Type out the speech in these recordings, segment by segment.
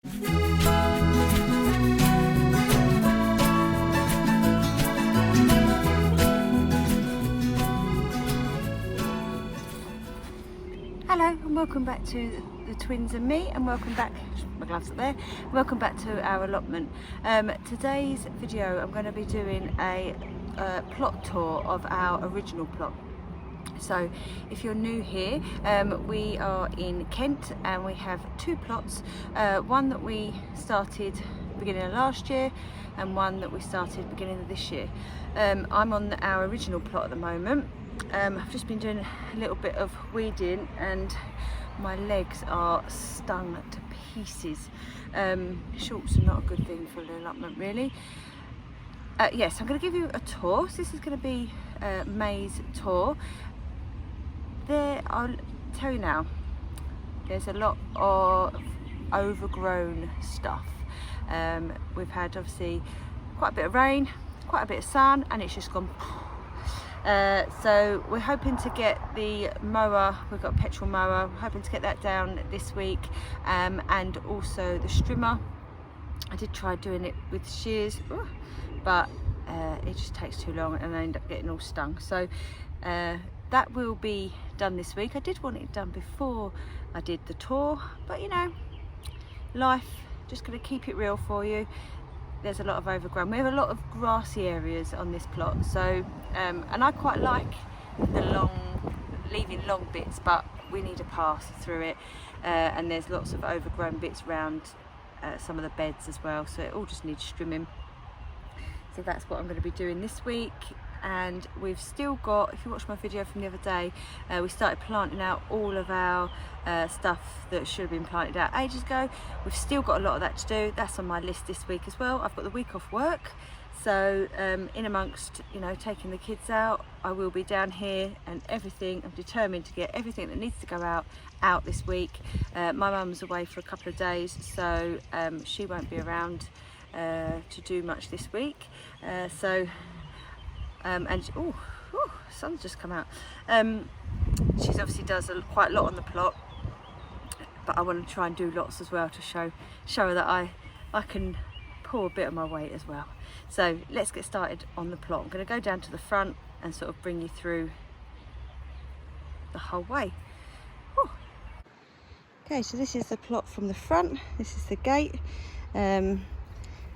Hello and welcome back to the twins and me, and welcome back, my gloves up there, welcome back to our allotment. Today's video I'm going to be doing a plot tour of our original plot. So if you're new here, we are in Kent and we have two plots, one that we started beginning of last year and one that we started beginning of this year. I'm on our original plot at the moment. I've just been doing a little bit of weeding and my legs are stung to pieces. Shorts are not a good thing for an allotment really. Yes, I'm going to give you a tour. So this is going to be May's tour. I'll tell you now, there's a lot of overgrown stuff. We've had obviously quite a bit of rain, quite a bit of sun, and it's just gone. So we're hoping to get the mower, we've got a petrol mower, we're hoping to get that down this week, and also the strimmer. I did try doing it with shears, but it just takes too long and I end up getting all stung. So that will be done this week. I did want it done before I did the tour, but you know, life, just going to keep it real for you. There's a lot of overgrown. We have a lot of grassy areas on this plot, so and I quite like the leaving long bits, but we need a path through it, and there's lots of overgrown bits around some of the beds as well, so it all just needs trimming. So that's what I'm going to be doing this week. And we've still got, if you watched my video from the other day, we started planting out all of our stuff that should have been planted out ages ago. We've still got a lot of that to do. That's on my list this week as well. I've got the week off work, so in amongst, you know, taking the kids out, I will be down here and everything. I'm determined to get everything that needs to go out this week. My mum's away for a couple of days, so she won't be around to do much this week. And sun's just come out. She obviously does quite a lot on the plot, but I want to try and do lots as well to show her that I can pull a bit of my weight as well. So let's get started on the plot. I'm going to go down to the front and sort of bring you through the whole way. Whew. Okay, so this is the plot from the front. This is the gate. So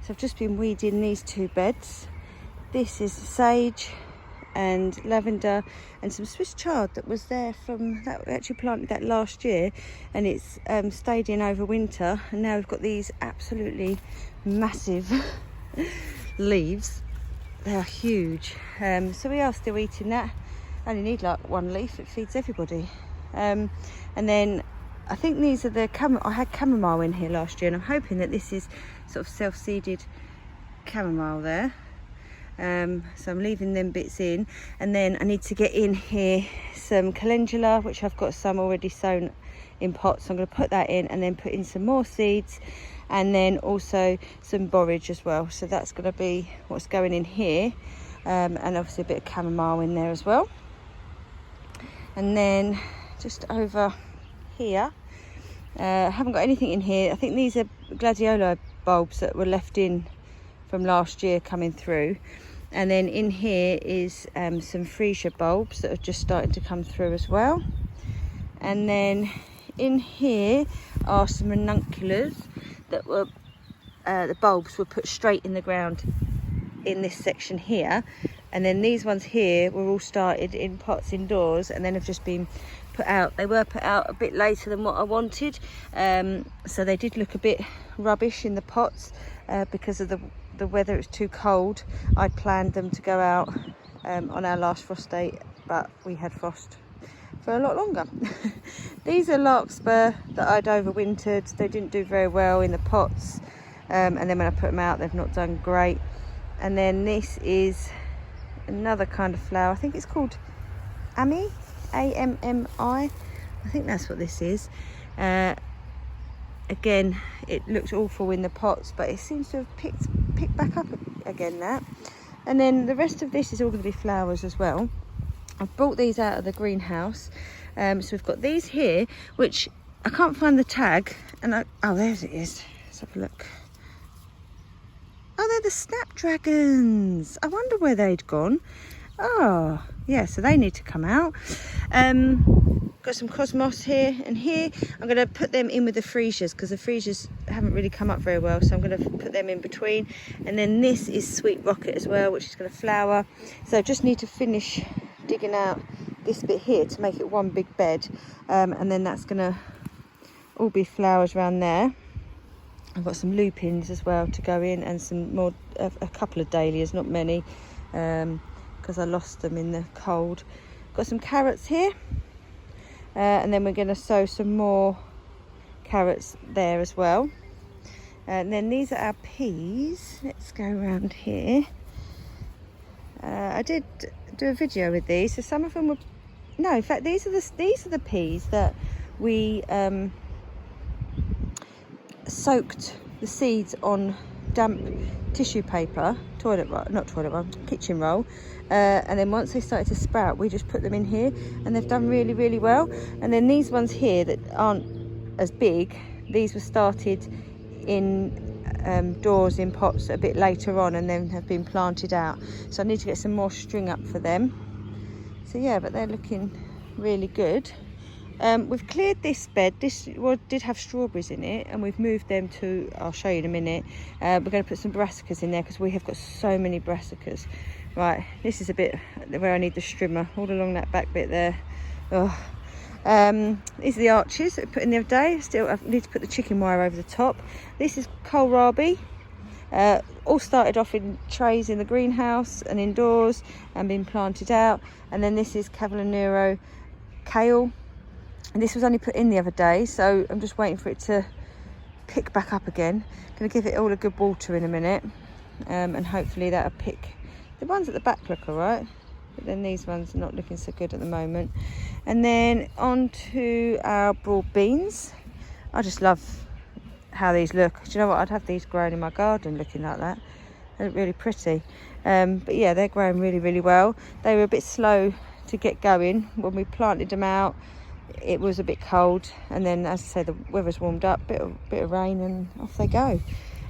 I've just been weeding these two beds. This is sage and lavender and some Swiss chard that was there from that. We actually planted that last year, and it's stayed in over winter, and now we've got these absolutely massive leaves. They are huge. So we are still eating that. I only need like one leaf, it feeds everybody. And then I think these are the I had chamomile in here last year, and I'm hoping that this is sort of self-seeded chamomile there. So I'm leaving them bits in, and then I need to get in here some calendula, which I've got some already sown in pots. So I'm going to put that in, and then put in some more seeds, and then also some borage as well. So that's going to be what's going in here, and obviously a bit of chamomile in there as well. And then just over here, I haven't got anything in here. I think these are gladiola bulbs that were left in from last year coming through, and then in here is some freesia bulbs that are just starting to come through as well. And then in here are some ranunculus that were the bulbs were put straight in the ground in this section here, and then these ones here were all started in pots indoors and then have just been put out. They were put out a bit later than what I wanted, so they did look a bit rubbish in the pots because of the weather. It was too cold. I'd planned them to go out on our last frost date, but we had frost for a lot longer. These are larkspur that I'd overwintered. They didn't do very well in the pots, and then when I put them out, they've not done great. And then this is another kind of flower. I think it's called Ammi, A-M-M-I. I think that's what this is. Again, it looked awful in the pots, but it seems to have picked back up again now. And then the rest of this is all going to be flowers as well. I've brought these out of the greenhouse. So we've got these here, which I can't find the tag, and oh, there it is. Let's have a look. Oh, they're the snapdragons. I wonder where they'd gone. Oh, yeah, so they need to come out. Got some cosmos here and here. I'm going to put them in with the freesias because the freesias haven't really come up very well, so I'm going to put them in between. And then this is sweet rocket as well, which is going to flower. So I just need to finish digging out this bit here to make it one big bed, and then that's going to all be flowers around there. I've got some lupins as well to go in, and some more, a couple of dahlias, not many, because I lost them in the cold. Got some carrots here, and then we're going to sow some more carrots there as well. And then these are our peas. Let's go around here. I did do a video with these, so some of them were, no, in fact these are the peas that we soaked the seeds on damp tissue paper, kitchen roll, and then once they started to sprout, we just put them in here, and they've done really, really well. And then these ones here that aren't as big, these were started in doors in pots a bit later on, and then have been planted out. So I need to get some more string up for them. So yeah, but they're looking really good. We've cleared this bed. This did have strawberries in it, and we've moved them to, I'll show you in a minute. We're going to put some brassicas in there because we have got so many brassicas. Right, this is a bit where I need the strimmer, all along that back bit there. Oh. These are the arches that I put in the other day. Still, I need to put the chicken wire over the top. This is kohlrabi. All started off in trays in the greenhouse and indoors and been planted out. And then this is Cavallonero kale. And this was only put in the other day, so I'm just waiting for it to pick back up again. Going to give it all a good water in a minute, and hopefully that'll pick. The ones at the back look all right, but then these ones are not looking so good at the moment. And then on to our broad beans. I just love how these look. Do you know what? I'd have these growing in my garden looking like that. They look really pretty. But yeah, they're growing really, really well. They were a bit slow to get going when we planted them out. It was a bit cold, and then, as I say, the weather's warmed up, bit of rain, and off they go.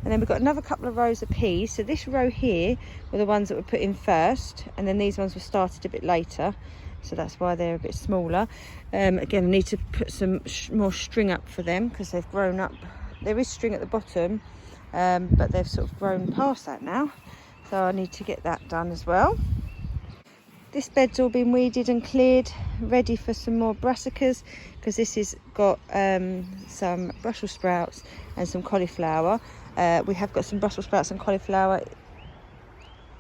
And then we've got another couple of rows of peas. So this row here were the ones that were put in first, and then these ones were started a bit later, so that's why they're a bit smaller. Again, I need to put some more string up for them because they've grown up. There is string at the bottom, but they've sort of grown past that now, so I need to get that done as well. This bed's all been weeded and cleared, ready for some more brassicas, because this has got some Brussels sprouts and some cauliflower. We have got some Brussels sprouts and cauliflower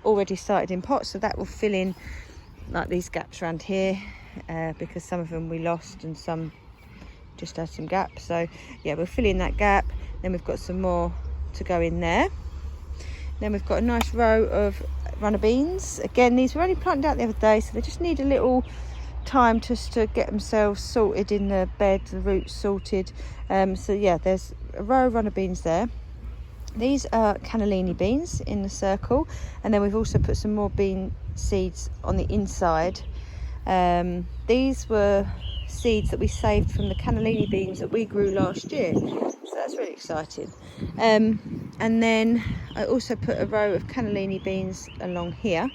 already started in pots, so that will fill in like these gaps around here, because some of them we lost and some just had some gaps. So yeah, we'll fill in that gap. Then we've got some more to go in there. Then we've got a nice row of runner beans. Again, these were only planted out the other day, so they just need a little time just to get themselves sorted in the bed, the roots sorted. So yeah, there's a row of runner beans there. These are cannellini beans in the circle, and then we've also put some more bean seeds on the inside. These were seeds that we saved from the cannellini beans that we grew last year, so that's really exciting. And then I also put a row of cannellini beans along here.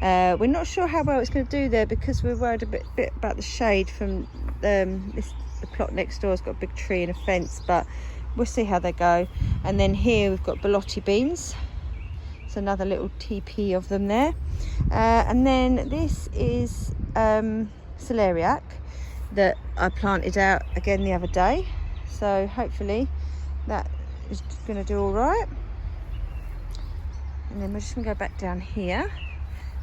We're not sure how well it's going to do there because we're worried a bit about the shade from the plot next door has got a big tree and a fence, but we'll see how they go. And then here we've got borlotti beans, so another little TP of them there. And then this is celeriac that I planted out again the other day, so hopefully that is going to do all right. And then we're just going to go back down here.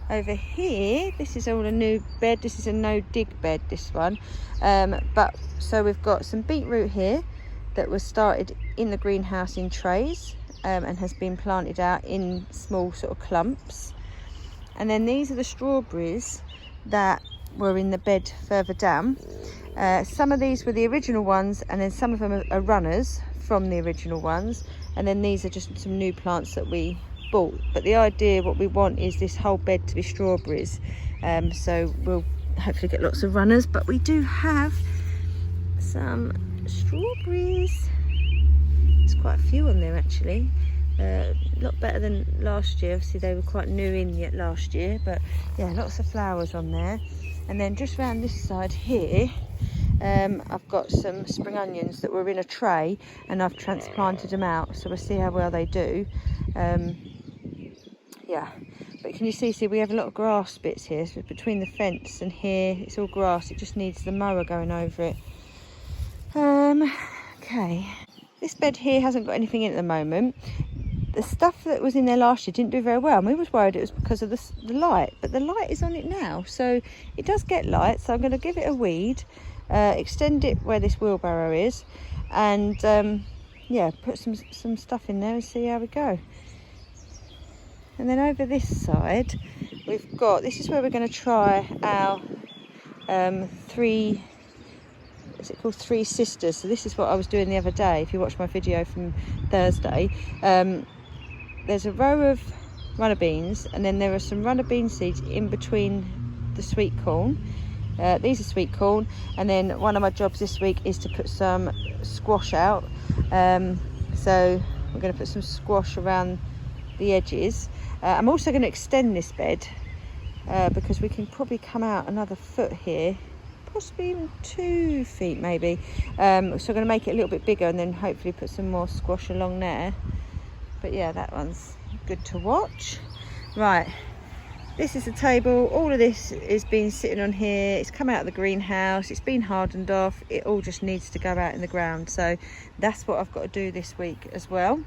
Over here, this is all a new bed. This is a no dig bed, this one. But so we've got some beetroot here that was started in the greenhouse in trays, and has been planted out in small sort of clumps. And then these are the strawberries that were in the bed further down. Some of these were the original ones, and then some of them are runners from the original ones, and then these are just some new plants that we bought. But the idea, what we want is this whole bed to be strawberries, so we'll hopefully get lots of runners. But we do have some strawberries. There's quite a few on there actually. A lot better than last year. Obviously they were quite new in yet last year, but yeah, lots of flowers on there. And then just around this side here, I've got some spring onions that were in a tray and I've transplanted them out, so we'll see how well they do. Yeah, but can you see we have a lot of grass bits here, so between the fence and here it's all grass. It just needs the mower going over it. Okay, this bed here hasn't got anything in at the moment. The stuff that was in there last year didn't do very well, and we was worried it was because of the light, but the light is on it now, so it does get light. So I'm going to give it a weed, extend it where this wheelbarrow is, and yeah, put some stuff in there and see how we go. And then over this side we've got, this is where we're going to try our three sisters. So this is what I was doing the other day, if you watched my video from Thursday. There's a row of runner beans, and then there are some runner bean seeds in between the sweet corn. These are sweet corn, and then one of my jobs this week is to put some squash out. So we're going to put some squash around the edges. I'm also going to extend this bed because we can probably come out another foot here, possibly even 2 feet maybe. So I'm going to make it a little bit bigger and then hopefully put some more squash along there. But yeah, that one's good to watch. Right, this is the table. All of this has been sitting on here. It's come out of the greenhouse, it's been hardened off. It all just needs to go out in the ground, so that's what I've got to do this week as well.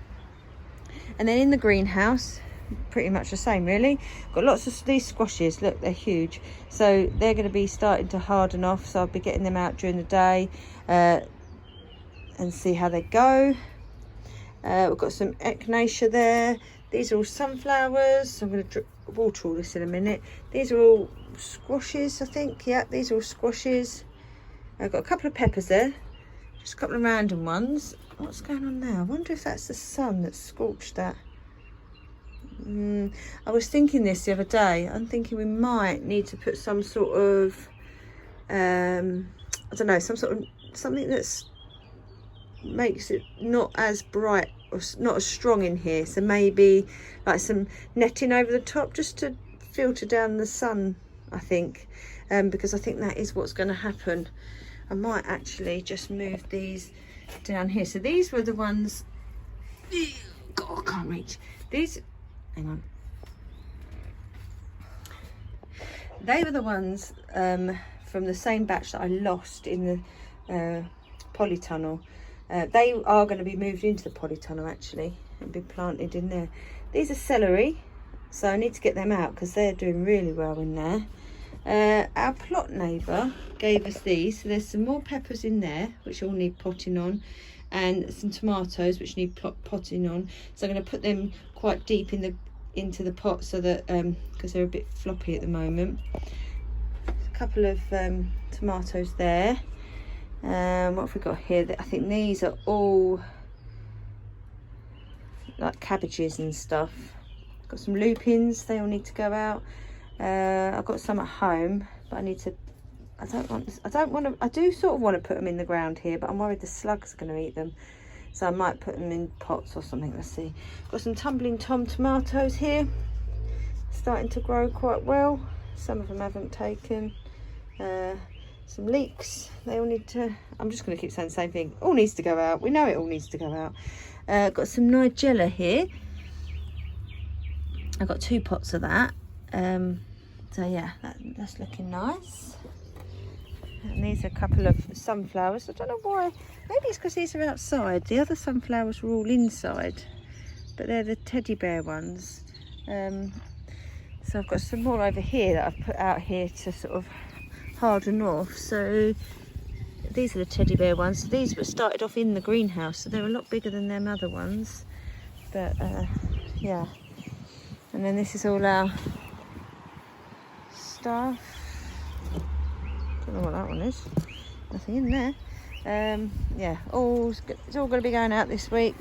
And then in the greenhouse, pretty much the same really. Got lots of these squashes, look, they're huge, so they're going to be starting to harden off, so I'll be getting them out during the day and see how they go. We've got some echinacea there. These are all sunflowers, so I'm going to water all this in a minute. These are all squashes, I think. Yeah, these are all squashes. I've got a couple of peppers there, just a couple of random ones. What's going on now? I wonder if that's the sun that's scorched that. I was thinking this the other day. I'm thinking we might need to put some sort of I don't know, something that's makes it not as bright or not as strong in here, so maybe like some netting over the top just to filter down the sun, I think, because I think that is what's going to happen. I might actually just move these down here. So these were the ones, God, I can't reach these. Hang on. They were the ones from the same batch that I lost in the polytunnel. They are going to be moved into the polytunnel actually and be planted in there. These are celery, so I need to get them out because they're doing really well in there. Our plot neighbour gave us these, so there's some more peppers in there which all need potting on, and some tomatoes which need potting on. So I'm going to put them quite deep into the pot so that because they're a bit floppy at the moment. A couple of tomatoes there. What have we got here? I think these are all like cabbages and stuff. Got some lupins, they all need to go out. I've got some at home, but I need to, I do sort of want to put them in the ground here, but I'm worried the slugs are going to eat them, so I might put them in pots or something. Let's see. Got some tumbling tom tomatoes here, starting to grow quite well. Some of them haven't taken. Some leeks, they all need to, I'm just going to keep saying the same thing, all needs to go out. We know it all needs to go out. Got some nigella here. I've got 2 pots of that. So yeah, that's looking nice. And these are a couple of sunflowers. I don't know why, maybe it's because these are outside. The other sunflowers were all inside, but they're the teddy bear ones. So I've got some more over here that I've put out here to sort of harden off. So these are the teddy bear ones. So these were started off in the greenhouse, so they're a lot bigger than them other ones. But yeah, and then this is all our stuff. Don't know what that one is. Nothing in there. Yeah, it's all going to be going out this week.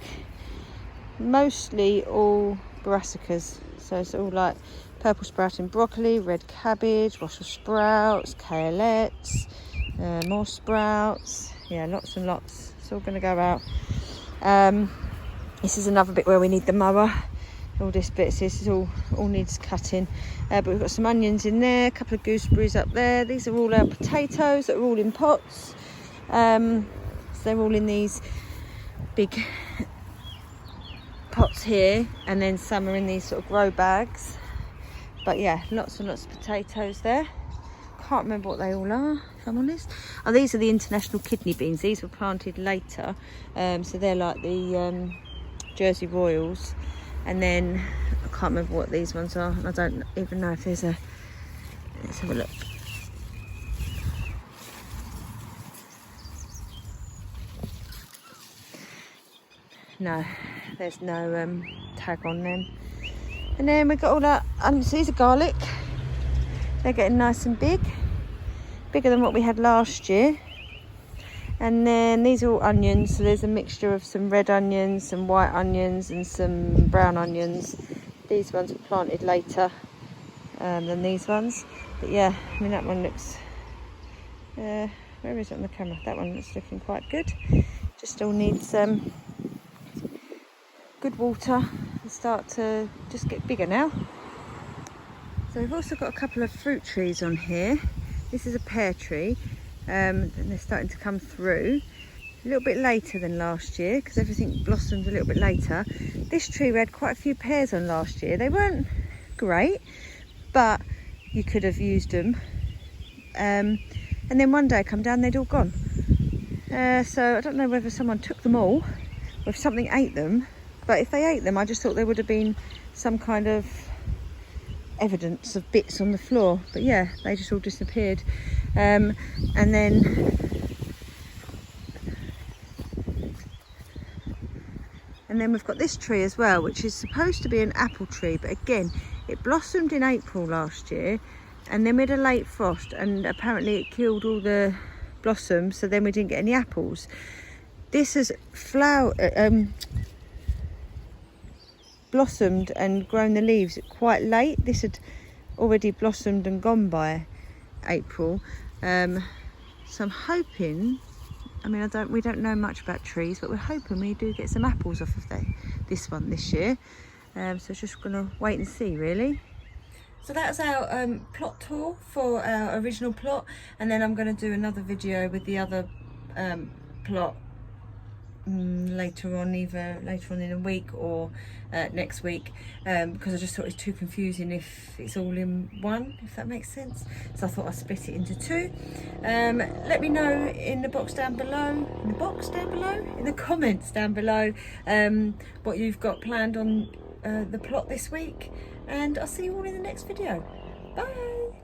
Mostly all brassicas. So it's all like purple sprouting broccoli, red cabbage, Brussels sprouts, kaleets, more sprouts. Yeah, lots and lots. It's all going to go out. This is another bit where we need the mower. All this bits, this is all needs cutting. But we've got some onions in there, a couple of gooseberries up there. These are all our potatoes that are all in pots. So they're all in these big pots here, and then some are in these sort of grow bags. But yeah, lots and lots of potatoes there. Can't remember what they all are, if I'm honest. Oh, these are the international kidney beans. These were planted later, so they're like the Jersey Royals. And then I can't remember what these ones are. I don't even know if there's a. Let's have a look. No, there's no tag on them. And then we've got all that. So these are garlic. They're getting nice and big, bigger than what we had last year. And then these are all onions, so there's a mixture of some red onions, some white onions and some brown onions. These ones were planted later than these ones. But yeah, I mean that one looks, where is it on the camera? That one looks looking quite good. Just still needs good water and start to just get bigger now. So we've also got a couple of fruit trees on here. This is a pear tree. And they're starting to come through a little bit later than last year because everything blossomed a little bit later. This tree we had quite a few pears on last year. They weren't great, but you could have used them. And then one day I come down, they'd all gone. So I don't know whether someone took them all or if something ate them, but if they ate them, I just thought there would have been some kind of evidence of bits on the floor. But yeah, they just all disappeared. And then we've got this tree as well, which is supposed to be an apple tree, but again it blossomed in April last year, and then we had a late frost and apparently it killed all the blossoms, so then we didn't get any apples. This has blossomed and grown the leaves quite late. This had already blossomed and gone by April. So I'm hoping, I mean we don't know much about trees, but we're hoping we do get some apples off of this one this year. So it's just gonna wait and see really. So that was our plot tour for our original plot, and then I'm going to do another video with the other plot later on, either later on in a week or next week, because I just thought it was too confusing if it's all in one, if that makes sense. So I thought I'd split it into two. Let me know in the box down below, in the comments down below, what you've got planned on the plot this week, and I'll see you all in the next video. Bye.